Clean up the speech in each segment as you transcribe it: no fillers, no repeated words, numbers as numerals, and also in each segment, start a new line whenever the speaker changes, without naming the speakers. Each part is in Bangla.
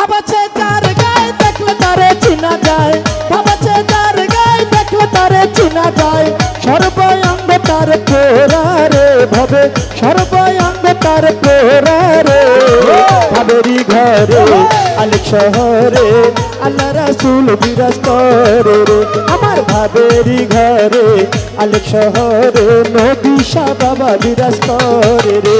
ভাবাছে যার গায়ে দেখলে তারে চিনা যায়, ভাবাছে যার গায়ে দেখলে তারে চিনা যায়, সর্বাঙ্গ তার পোড়া রে ভাবে, সর্বাঙ্গ তার পোড়া রে। ভাবেরি ঘরে আলেক শহরে আল্লাহ রাসূল বিরাজ করে রে, আমার ভাবেরি ঘরে আলেক শহরে নবী শাহ বাবা বিরাজ করে রে।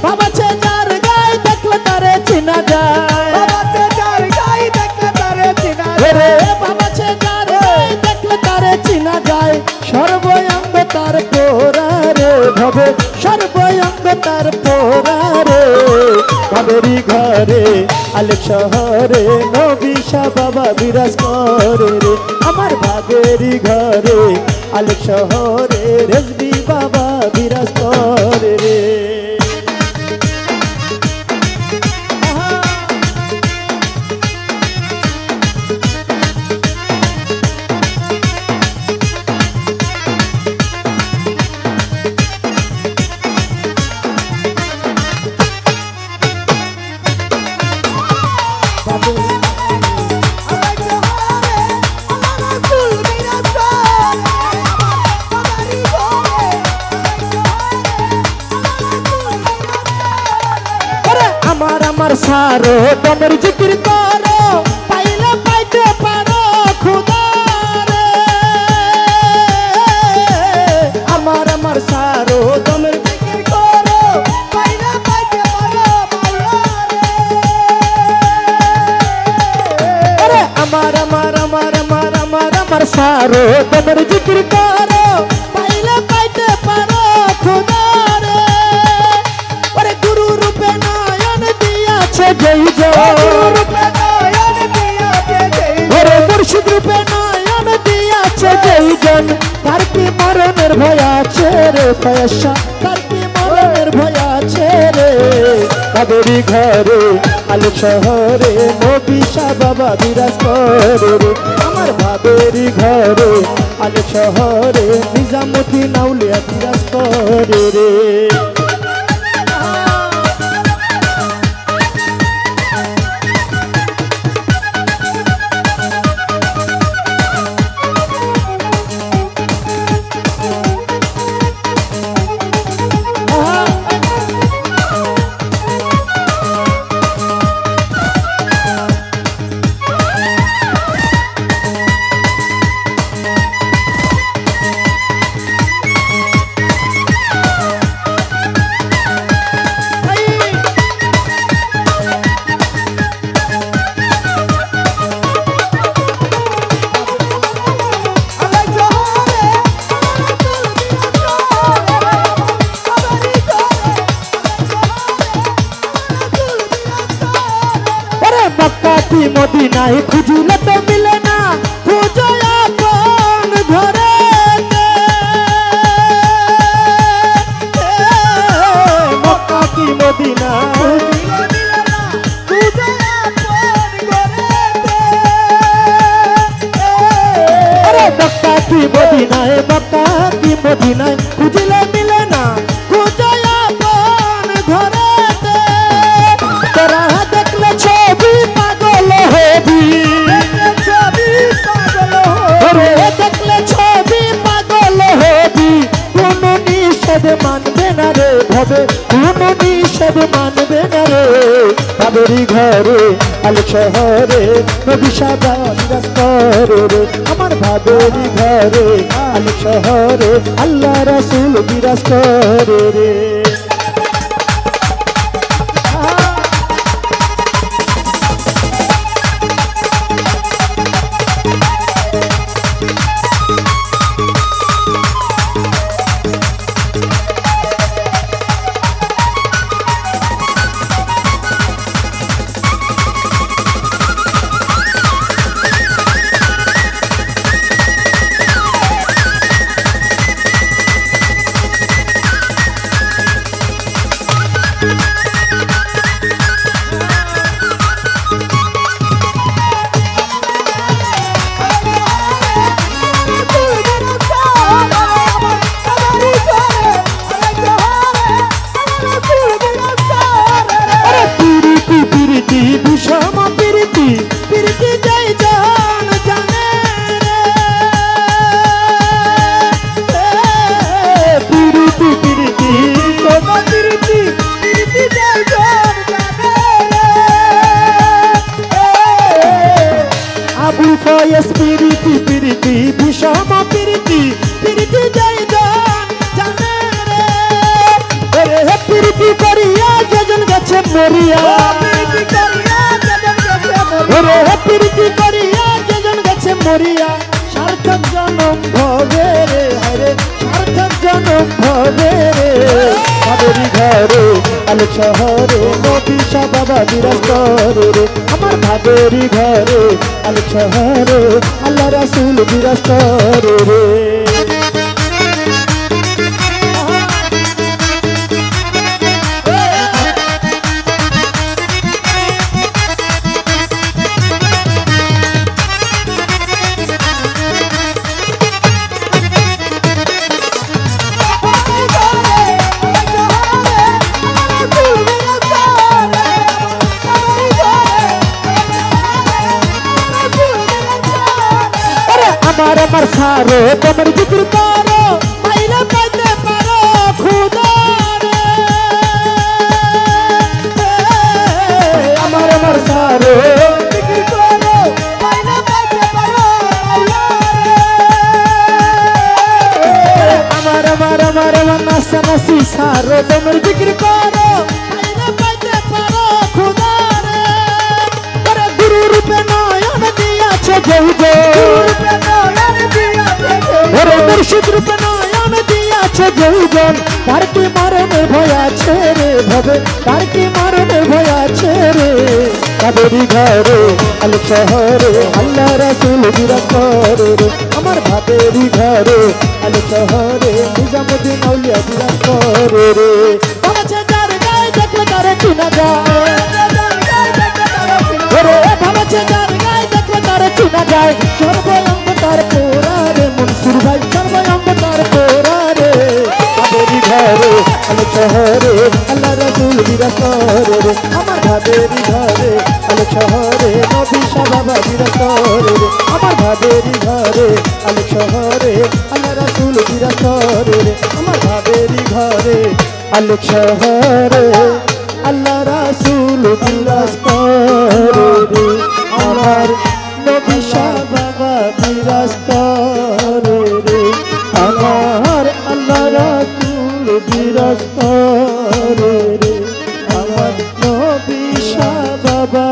ভাবাছে যার গায়ে দেখলে তারে চিনা যায়, ভাবাছে যার গায়ে দেখলে তারে চিনা যায়, ভাবাছে যার গায়ে দেখলে তারে চিনা যায়, সর্বাঙ্গ তার পোড়া রে ভাবে, সর্বাঙ্গ তার পোড়া রে। ভাবেরি ঘরে আলেক শহরে নবী শাহ বাবা বিরাজ করে রে, আমার ভাবেরি ঘরে আলেক শহরে রেজবি বাবা বিরাজ করে রে। আমার সারো তোমার জিকির করো, পাইলে পাইতে পারো খুদা রে। আমার সারো তোমার জিকির করো, পাইলে পাইতে পারো মাওলা রে। আমার সারো তোমার জিকির করো, পাইলে পাইতে পারো খুদা রে। ওরে গুরু রূপে নয়ন দিয়াছে যেই জন, ওরে মুর্শিদ রূপে নয়ন দিয়াছে যেই জন, তার কি মরণের ভয় আছে রে পয়সা, তার কি মরণের ভয় আছে রে। ভাবেরি ঘরে আলেক শহরে নবী শাহ বাবা বিরাজ করে রে, আমার ভাবেরি ঘরে আলেক শহরে নিজামুদ্দিন আউলিয়া বিরাজ করে রে। মদিনায় খুঁজিলে তো মিলে না, খুঁজো আপন ঘরে। মক্কা কি মদিনা মক্কা কি মদিনায়, মক্কা কি মদিনায় খুঁজিলে মিলে না, খুঁজো আপন ঘরে। তোরা দেখলে ছবি পাগল হবি, দেখলে ছবি পাগল হবি, কোন নিষেধ মানবে না রে ভাবে, কোন নিষেধ মানবে না রে। ভাবেরি ঘরে আলেক শহরে নবী শাহ বাবা বিরাজ করে রে, আমার ভাবেরি ঘরে আলেক শহরে আল্লাহ রাসূল বিরাজ করে রে। বয়স পিরিতি পিরিতি বিষম পিরিতি পিরিতি যাই জানে রে রে পিরিতি করিয়া যেজন গেছে মরিয়া রে পিরিতি করিয়া যেজন গেছে মরিয়া সার্থক জনম ভবে রে হরে সার্থক জনম ভবে রে ভাবেরি ঘরে আলোক শহরে নবী শাহ বাবা বিরাজ করে রে আমার ভাবেরি ঘরে আলোক শহরে আল্লাহ রাসূল বিরাজ করে রে আমার সারো তোমার জিকির করো পাইলে পাইতে পারো খুদা রে আমার সারো জিকির করো পাইলে পাইতে পারো আমার নাসা নাসি সারো তোমার জিকির করো পাইলে পাইতে পারো খুদা রে আরে গুরু রূপে নয়ন দিয়াছে জয় মুর্শিদ রূপে নয়ন দিয়াছে যৌবন তার কি মরণের ভয় আছে রে ভবে তার কি মরণের ভয় আছে রে ভাবেরি ঘরে আলোক শহরে আল্লাহ রাসূল বিরাজ করে রে আমার ভাবেরি ঘরে আলোক শহরে নিজামুদ্দিন আউলিয়া বিরাজ করে রে ভাবছে যার গায়ে দেখলে তারে চিনা যায় রে ভাবছে যার গায়ে দেখলে তারে চিনা যায় সর্বঙ্গ তার পোড়া রে মনসুর ভাই সর্বঙ্গ তার পোড়া রে ভাবেরি ঘরে আলোক শহরে আল্লাহ রাসূল বিরাজ করে রে আমার ভাবেরি ঘরে আলোক শহরে নবী শাহ বাবা বিরাজ করে রে আমার ভাবেরি ঘরে আলোক শহরে আল্লাহ রাসূল বিরাজ করে রে আমার ভাবেরি ঘরে আলোক শহরে আল্লাহ রাসূল বিরাজ করে রে আমার নবী শাহ বাবা বিরাজ করে রে আমার আল্লাহ রাসূল বিরাজ করে রে আমার নবী শাহ বাবা